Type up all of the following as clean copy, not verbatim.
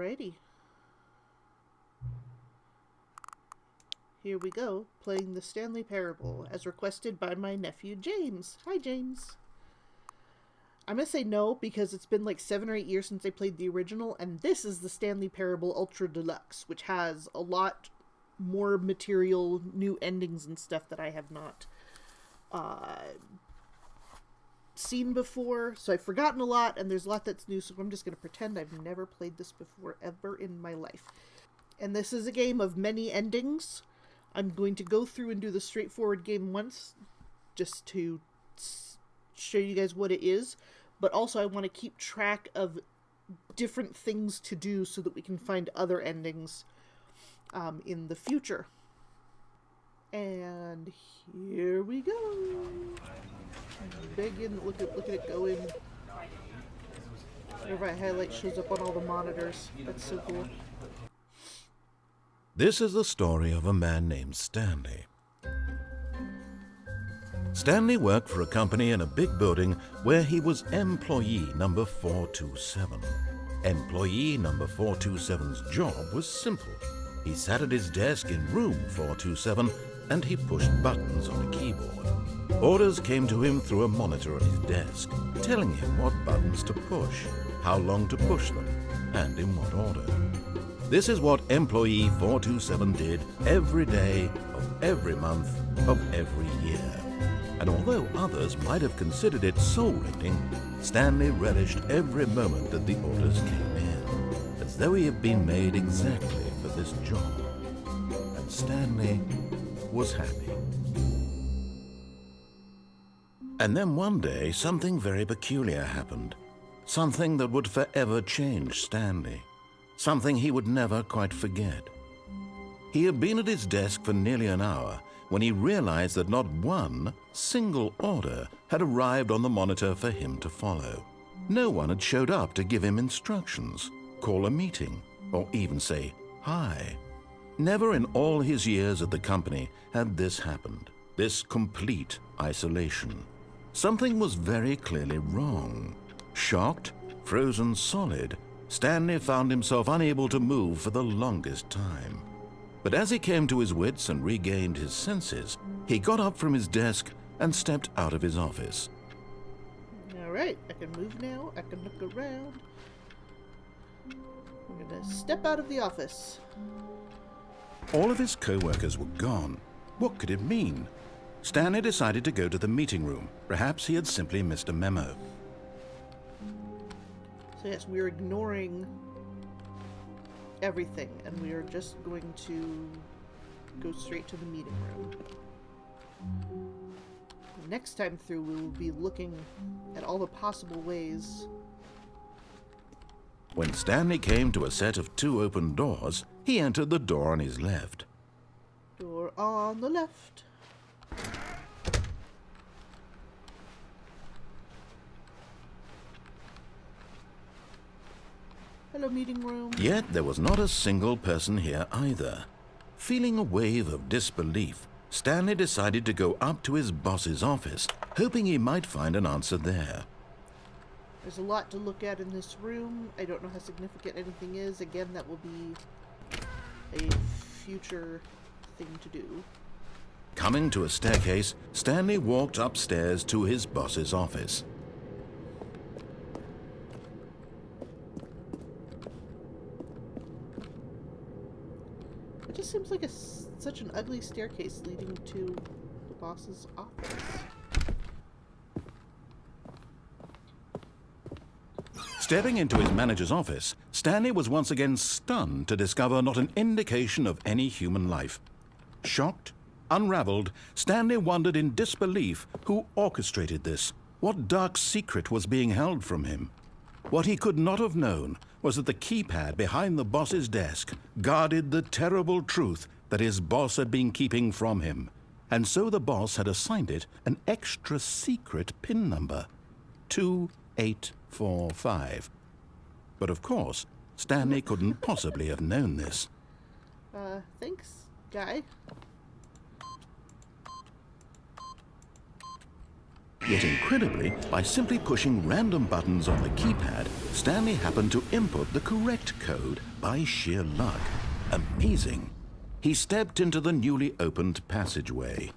Alrighty. Here we go, playing the Stanley Parable, as requested by my nephew James. Hi, James. I'm going to say no, because it's been like 7 or 8 years since I played the original, and this is the Stanley Parable Ultra Deluxe, which has a lot more material, new endings and stuff that I have not seen before, so I've forgotten a lot, and there's a lot that's new, so I'm just going to pretend I've never played this before ever in my life. And this is a game of many endings. I'm going to go through and do the straightforward game once, just to show you guys what it is, but also I want to keep track of different things to do so that we can find other endings in the future. And here we go. Begin. Look at it go in. Whenever I highlight shows up on all the monitors. That's so cool. This is the story of a man named Stanley. Stanley worked for a company in a big building where he was employee number 427. Employee number 427's job was simple. He sat at his desk in room 427 and he pushed buttons on a keyboard. Orders came to him through a monitor on his desk, telling him what buttons to push, how long to push them, and in what order. This is what employee 427 did every day of every month of every year. And although others might have considered it soul-rending, Stanley relished every moment that the orders came in, as though he had been made exactly for this job. And Stanley was happy. And then one day, something very peculiar happened. Something that would forever change Stanley. Something he would never quite forget. He had been at his desk for nearly an hour when he realized that not one single order had arrived on the monitor for him to follow. No one had showed up to give him instructions, call a meeting, or even say hi. Never in all his years at the company had this happened, this complete isolation. Something was very clearly wrong. Shocked, frozen solid, Stanley found himself unable to move for the longest time. But as he came to his wits and regained his senses, he got up from his desk and stepped out of his office. Alright, I can move now, I can look around. I'm gonna step out of the office. All of his co-workers were gone. What could it mean? Stanley decided to go to the meeting room. Perhaps he had simply missed a memo. So yes, we're ignoring everything, and we are just going to go straight to the meeting room. Next time through, we will be looking at all the possible ways. When Stanley came to a set of 2 open doors, he entered the door on his left. Door on the left. Hello, meeting room. Yet there was not a single person here either. Feeling a wave of disbelief, Stanley decided to go up to his boss's office, hoping he might find an answer there. There's a lot to look at in this room. I don't know how significant anything is. Again, that will be a future thing to do. Coming to a staircase, Stanley walked upstairs to his boss's office. It just seems like such an ugly staircase leading to the boss's office. Stepping into his manager's office, Stanley was once again stunned to discover not an indication of any human life. Shocked, unraveled, Stanley wondered in disbelief who orchestrated this. What dark secret was being held from him? What he could not have known was that the keypad behind the boss's desk guarded the terrible truth that his boss had been keeping from him. And so the boss had assigned it an extra secret PIN number, 2845. But of course, Stanley couldn't possibly have known this. Thanks, guy. Yet incredibly, by simply pushing random buttons on the keypad, Stanley happened to input the correct code by sheer luck. Amazing. He stepped into the newly opened passageway.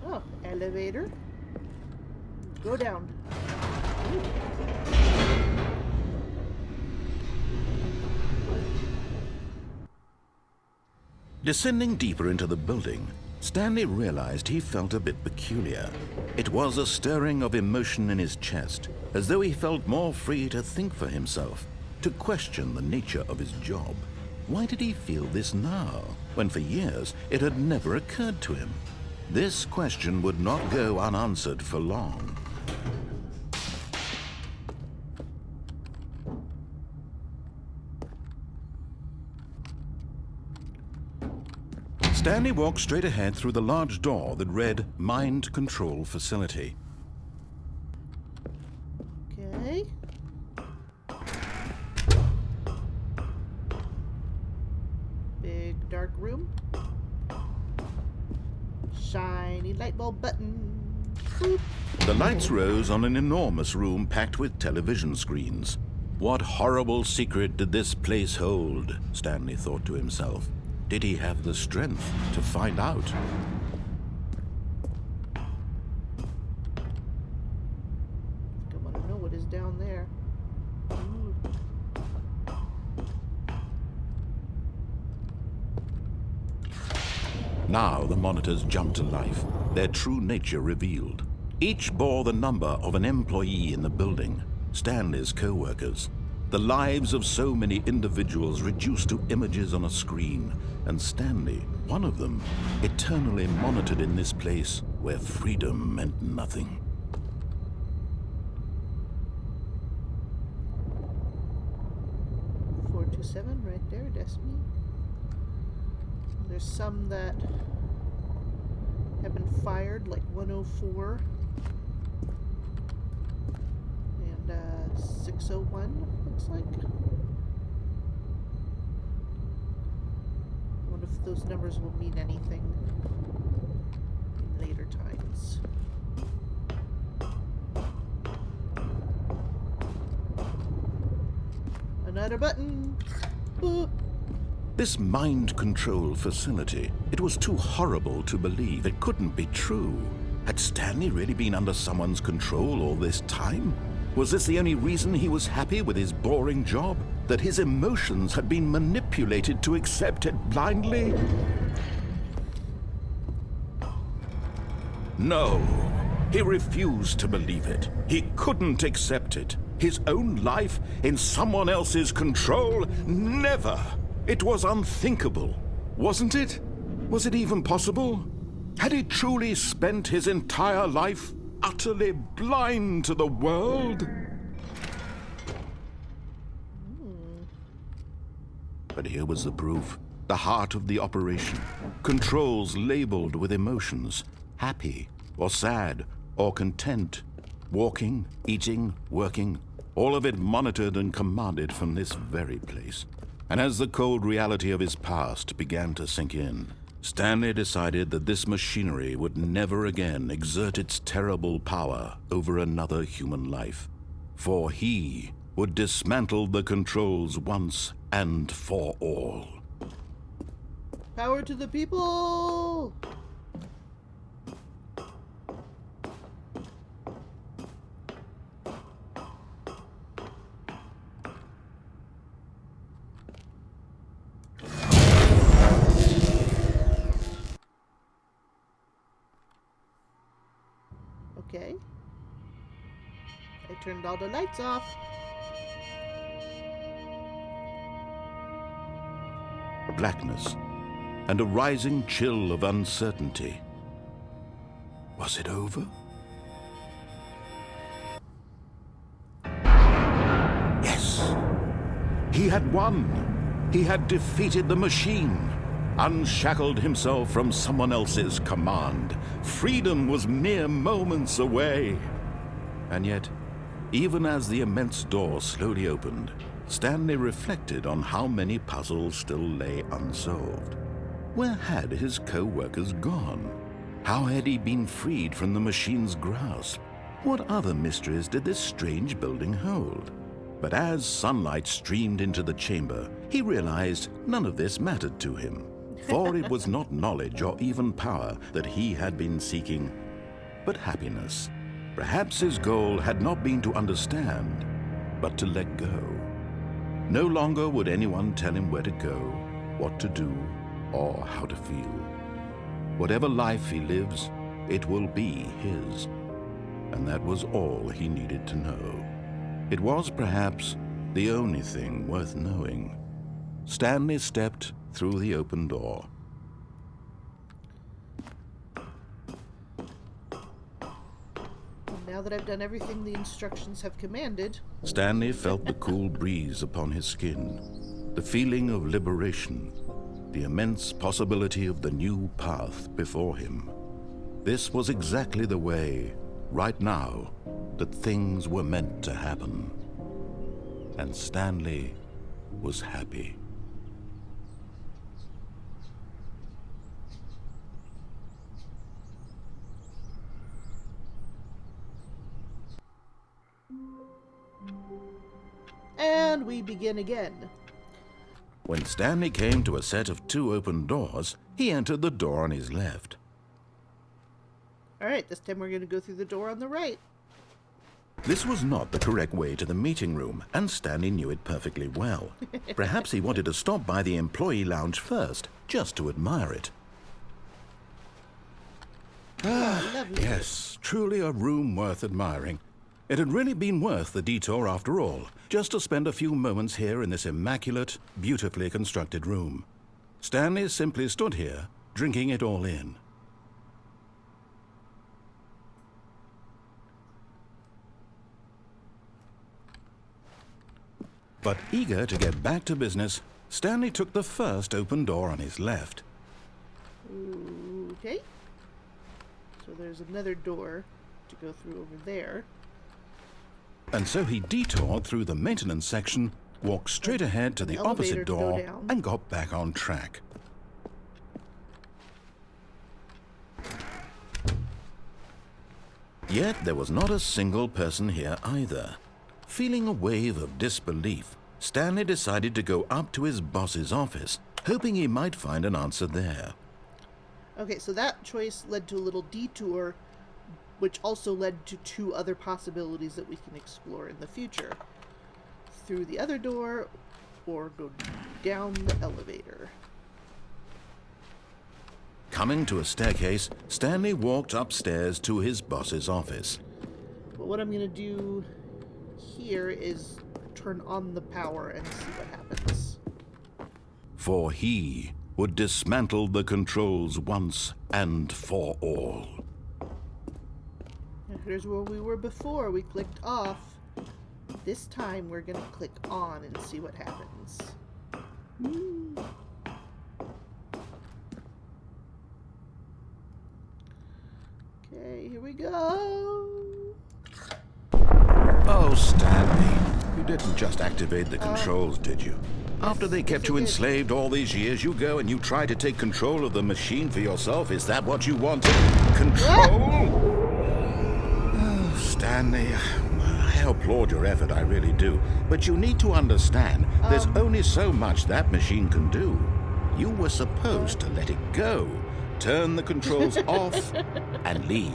Oh, elevator. Go down. Descending deeper into the building, Stanley realized he felt a bit peculiar. It was a stirring of emotion in his chest, as though he felt more free to think for himself, to question the nature of his job. Why did he feel this now, when for years it had never occurred to him? This question would not go unanswered for long. Stanley walked straight ahead through the large door that read Mind Control Facility. Okay. Big dark room. Shiny light bulb button. Boop. The lights rose on an enormous room packed with television screens. What horrible secret did this place hold? Stanley thought to himself. Did he have the strength to find out? I want to know what is down there. Ooh. Now the monitors jumped to life, their true nature revealed. Each bore the number of an employee in the building, Stanley's co-workers. The lives of so many individuals reduced to images on a screen, and Stanley, one of them, eternally monitored in this place where freedom meant nothing. .427 right there, that's me. There's some that have been fired, like 104 and 601, looks like. I wonder if those numbers will mean anything in later times. Another button. Boop. This mind control facility, it was too horrible to believe. It couldn't be true. Had Stanley really been under someone's control all this time? Was this the only reason he was happy with his boring job? That his emotions had been manipulated to accept it blindly? No, he refused to believe it. He couldn't accept it. His own life in someone else's control? Never! It was unthinkable, wasn't it? Was it even possible? Had he truly spent his entire life utterly blind to the world? But here was the proof. The heart of the operation. Controls labeled with emotions. Happy, or sad, or content. Walking, eating, working. All of it monitored and commanded from this very place. And as the cold reality of his past began to sink in, Stanley decided that this machinery would never again exert its terrible power over another human life. For he would dismantle the controls once and for all. Power to the people! Okay. I turned all the lights off. Blackness and a rising chill of uncertainty. Was it over? Yes! He had won! He had defeated the machine! Unshackled himself from someone else's command. Freedom was mere moments away. And yet, even as the immense door slowly opened, Stanley reflected on how many puzzles still lay unsolved. Where had his co-workers gone? How had he been freed from the machine's grasp? What other mysteries did this strange building hold? But as sunlight streamed into the chamber, he realized none of this mattered to him, for it was not knowledge or even power that he had been seeking, but happiness. Perhaps his goal had not been to understand, but to let go. No longer would anyone tell him where to go, what to do, or how to feel. Whatever life he lives, it will be his. And that was all he needed to know. It was perhaps the only thing worth knowing. Stanley stepped through the open door. Now that I've done everything the instructions have commanded... Stanley felt the cool breeze upon his skin, the feeling of liberation, the immense possibility of the new path before him. This was exactly the way, right now, that things were meant to happen. And Stanley was happy. And we begin again. When Stanley came to a set of 2 open doors, he entered the door on his left. Alright, this time we're going to go through the door on the right. This was not the correct way to the meeting room, and Stanley knew it perfectly well. Perhaps he wanted to stop by the employee lounge first, just to admire it. Lovely. Yes, truly a room worth admiring. It had really been worth the detour after all, just to spend a few moments here in this immaculate, beautifully constructed room. Stanley simply stood here, drinking it all in. But eager to get back to business, Stanley took the first open door on his left. Okay. So there's another door to go through over there. And so he detoured through the maintenance section, walked straight ahead to the opposite door, and got back on track. Yet there was not a single person here either. Feeling a wave of disbelief, Stanley decided to go up to his boss's office, hoping he might find an answer there. Okay, so that choice led to a little detour, which also led to 2 other possibilities that we can explore in the future. Through the other door, or go down the elevator. Coming to a staircase, Stanley walked upstairs to his boss's office. But what I'm going to do here is turn on the power and see what happens. For he would dismantle the controls once and for all. And here's where we were before. We clicked off. This time we're going to click on and see what happens. Okay, here we go. Oh, Stanley, you didn't just activate the controls, did you? After they kept you enslaved all these years, you go and you try to take control of the machine for yourself. Is that what you wanted? Control? Oh, Stanley, I applaud your effort, I really do. But you need to understand, there's only so much that machine can do. You were supposed to let it go, turn the controls off, and leave.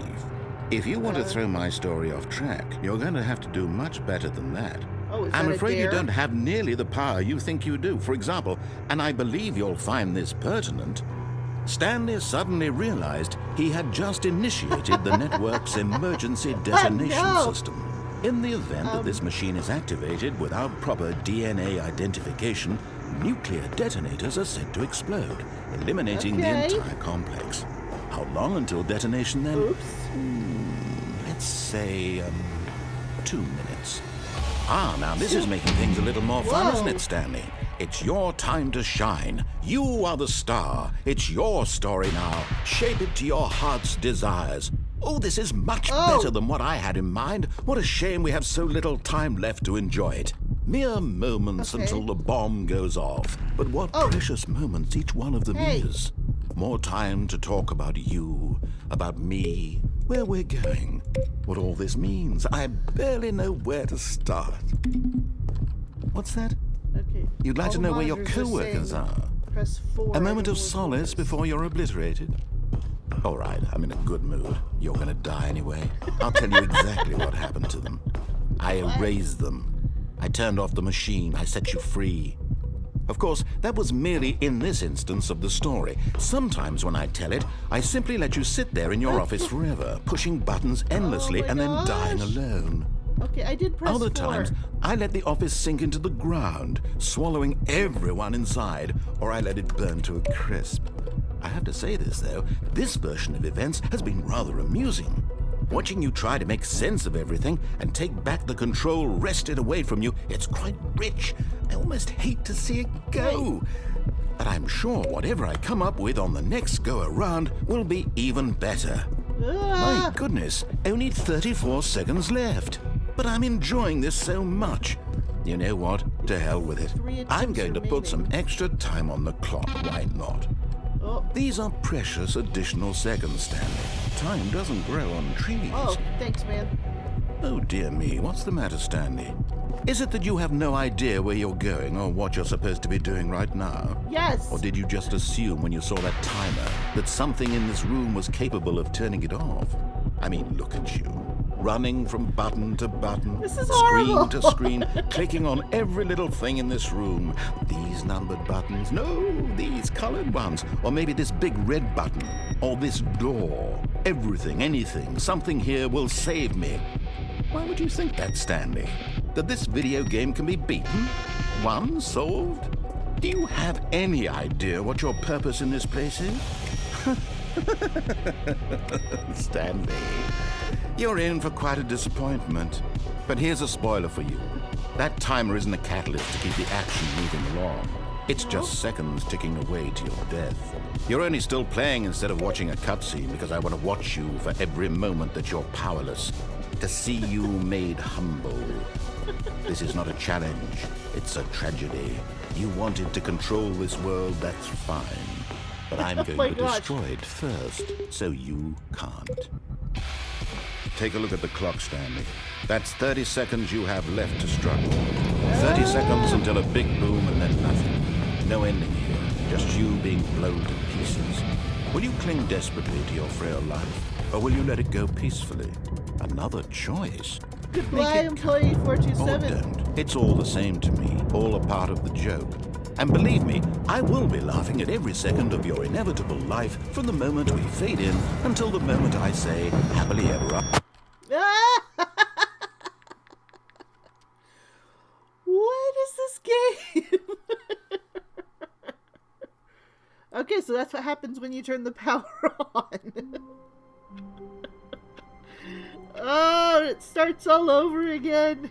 If you want to throw my story off track, you're going to have to do much better than that. Oh, is I'm that a afraid you dare? don't have nearly the power you think you do. For example, and I believe you'll find this pertinent, Stanley suddenly realized he had just initiated the network's emergency detonation system. In the event that this machine is activated without proper DNA identification, nuclear detonators are said to explode, eliminating the entire complex. How long until detonation then? Oops. Let's say, 2 minutes. Ah, now this is making things a little more fun, isn't it, Stanley? It's your time to shine. You are the star. It's your story now. Shape it to your heart's desires. Oh, this is much better than what I had in mind. What a shame we have so little time left to enjoy it. Mere moments until the bomb goes off. But what precious moments each one of them is. More time to talk about you, about me, where we're going, what all this means. I barely know where to start. What's that? Okay. You'd like to know where your co-workers are? Press 4. A moment of solace before you're obliterated? All right, I'm in a good mood. You're gonna die anyway. I'll tell you exactly what happened to them. I erased them. I turned off the machine. I set you free. Of course, that was merely in this instance of the story. Sometimes when I tell it, I simply let you sit there in your office forever, pushing buttons endlessly and then dying alone. Okay, I did press 4. Other times, I let the office sink into the ground, swallowing everyone inside, or I let it burn to a crisp. I have to say this, though, this version of events has been rather amusing. Watching you try to make sense of everything and take back the control wrested away from you, it's quite rich. I almost hate to see it go. But I'm sure whatever I come up with on the next go-around will be even better. My goodness, only 34 seconds left. But I'm enjoying this so much. You know what? To hell with it. I'm going to put some extra time on the clock. Why not? These are precious additional seconds, Stanley. Time doesn't grow on trees. Oh, thanks, man. Oh, dear me. What's the matter, Stanley? Is it that you have no idea where you're going or what you're supposed to be doing right now? Yes. Or did you just assume when you saw that timer that something in this room was capable of turning it off? I mean, look at you. Running from button to button, This is screen horrible. to screen, clicking on every little thing in this room. These numbered buttons, no, these colored ones, or maybe this big red button, or this door. Everything, anything, something here will save me. Why would you think that, Stanley? That this video game can be beaten? Won? Solved? Do you have any idea what your purpose in this place is? Stanley, you're in for quite a disappointment. But here's a spoiler for you. That timer isn't a catalyst to keep the action moving along. It's just seconds ticking away to your death. You're only still playing instead of watching a cutscene because I want to watch you for every moment that you're powerless. To see you made humble. This is not a challenge. It's a tragedy. You wanted to control this world, that's fine. But I'm going to destroy it first, so you can't. Take a look at the clock, Stanley. That's 30 seconds you have left to struggle. 30 seconds until a big boom and then nothing. No ending here, just you being blown to pieces. Will you cling desperately to your frail life, or will you let it go peacefully? Another choice. Goodbye, employee Or 427. don't. It's all the same to me, all a part of the joke. And believe me, I will be laughing at every second of your inevitable life from the moment we fade in until the moment I say, happily ever after. What is this game? Okay, so that's what happens when you turn the power on. Oh, it starts all over again.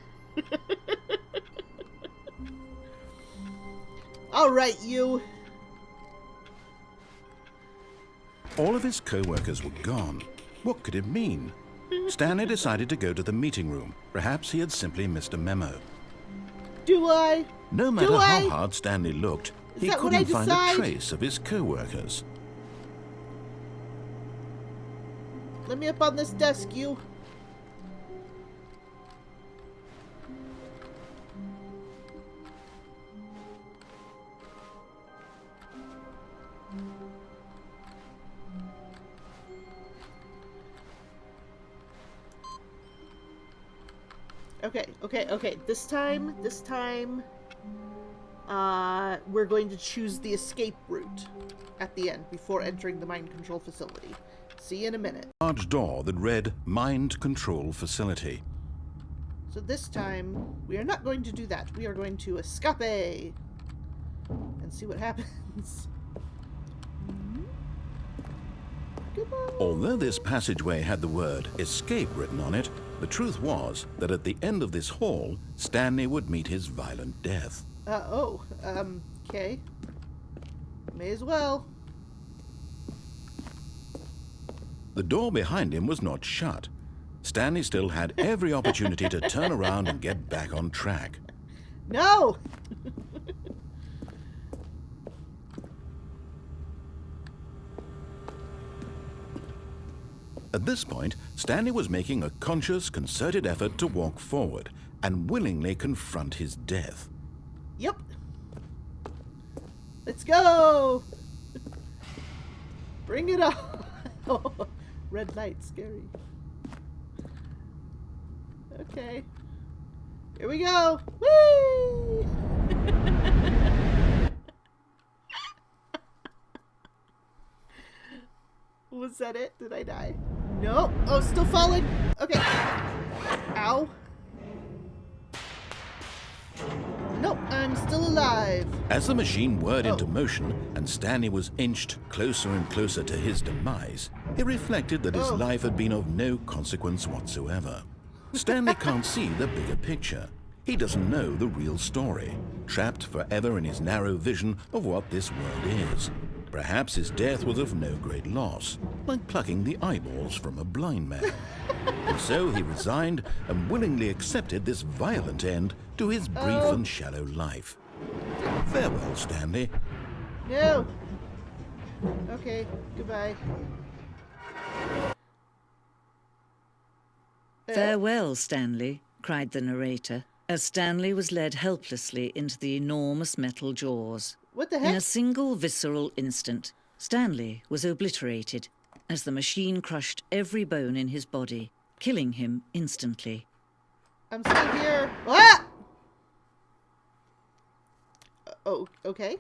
All right, you. All of his co-workers were gone. What could it mean? Stanley decided to go to the meeting room. Perhaps he had simply missed a memo. Do I? No matter how hard Stanley looked, he that what I couldn't find a decide? trace of his co-workers. Let me up on this desk, you. Okay. This time, we're going to choose the escape route at the end before entering the mind control facility. See you in a minute. Large door that read Mind Control Facility. So this time, we are not going to do that. We are going to escape and see what happens. Goodbye. Although this passageway had the word escape written on it, the truth was that at the end of this hall, Stanley would meet his violent death. Okay. May as well. The door behind him was not shut. Stanley still had every opportunity to turn around and get back on track. No! At this point, Stanley was making a conscious, concerted effort to walk forward and willingly confront his death. Yep. Let's go! Bring it on! Oh, red light, scary. Okay. Here we go! Whee! Was that it? Did I die? No. Oh, still falling. Okay. Ow. Nope, I'm still alive. As the machine whirred into motion and Stanley was inched closer and closer to his demise, he reflected that his life had been of no consequence whatsoever. Stanley can't see the bigger picture. He doesn't know the real story, trapped forever in his narrow vision of what this world is. Perhaps his death was of no great loss, like plucking the eyeballs from a blind man. And so he resigned and willingly accepted this violent end to his brief and shallow life. Farewell, Stanley. No. Okay, goodbye. Farewell, Stanley, cried the narrator, as Stanley was led helplessly into the enormous metal jaws. What the In heck? a single visceral instant, Stanley was obliterated as the machine crushed every bone in his body, killing him instantly. I'm still here. Ah! Oh, okay.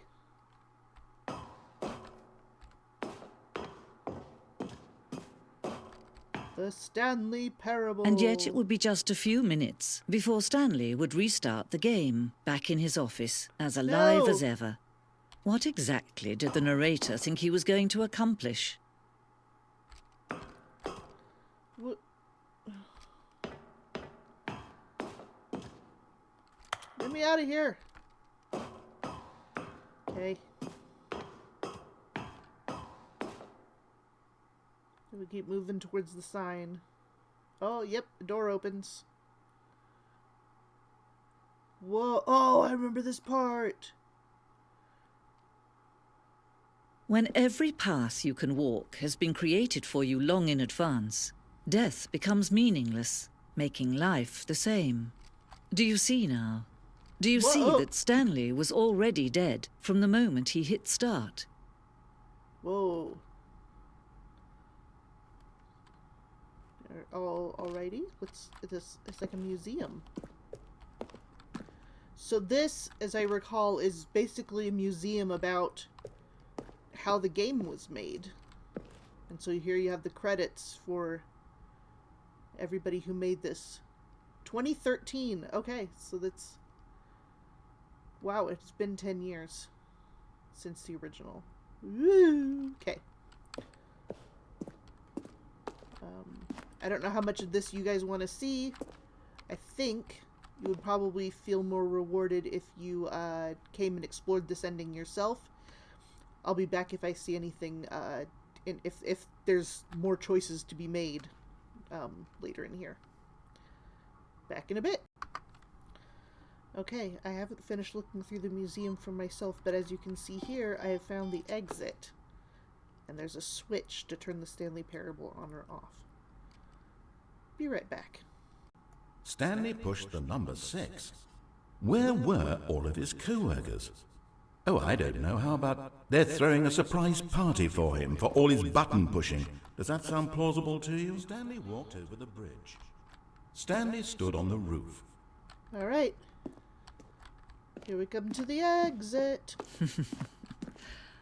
The Stanley Parable. And yet it would be just a few minutes before Stanley would restart the game, back in his office, as alive as ever. What exactly did the narrator think he was going to accomplish? Get me out of here. Okay. We keep moving towards the sign. Oh, yep, the door opens. Whoa, oh, I remember this part. When every path you can walk has been created for you long in advance, death becomes meaningless, making life the same. Do you see now? Do you see that Stanley was already dead from the moment he hit start? Whoa. Alrighty. What's this? It's like a museum. So this, as I recall, is basically a museum about how the game was made. And so here you have the credits for everybody who made this. 2013. Okay, so that's... Wow, it's been 10 years since the original. Woo! Okay. I don't know how much of this you guys want to see. I think you would probably feel more rewarded if you came and explored this ending yourself. I'll be back if I see anything, if there's more choices to be made later in here. Back in a bit. Okay, I haven't finished looking through the museum for myself, but as you can see here, I have found the exit. And there's a switch to turn the Stanley Parable on or off. Be right back. Stanley pushed the number 6. Where were all of his co-workers? Oh, I don't know. How about they're throwing a surprise party for him for all his button pushing? Does that sound plausible to you? Stanley walked over the bridge. Stanley stood on the roof. All right. Here we come to the exit.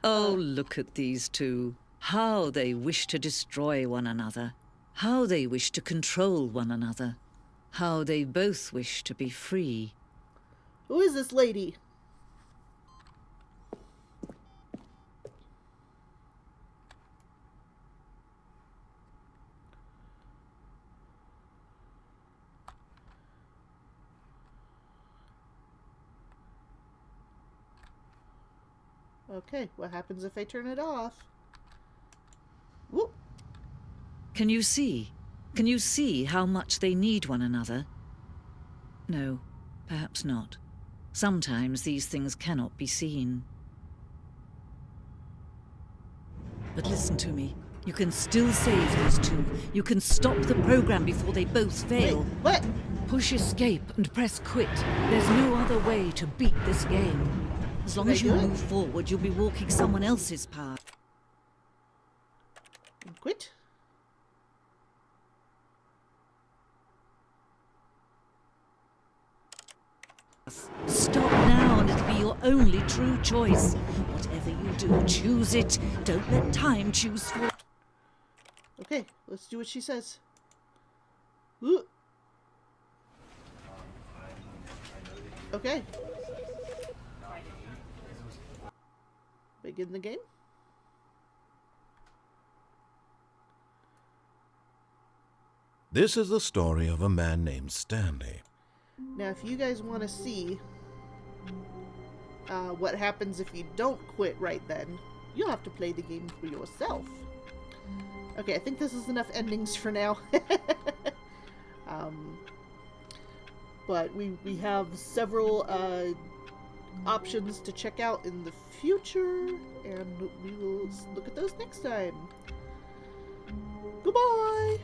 Oh, look at these two. How they wish to destroy one another. How they wish to control one another. How they both wish to be free. Who is this lady? Okay, what happens if I turn it off? Whoop. Can you see? Can you see how much they need one another? No, perhaps not. Sometimes these things cannot be seen. But listen to me. You can still save these two. You can stop the program before they both fail. Wait, what? Push escape and press quit. There's no other way to beat this game. As long as you move forward, you'll be walking someone else's path. Quit? Stop now and it'll be your only true choice. Whatever you do, choose it. Don't let time choose for... Okay, let's do what she says. Ooh. Okay. Begin the game. This is the story of a man named Stanley. Now, if you guys want to see what happens if you don't quit right then, you'll have to play the game for yourself. Okay, I think this is enough endings for now. But we have several options to check out in the future, and we will look at those next time. Goodbye!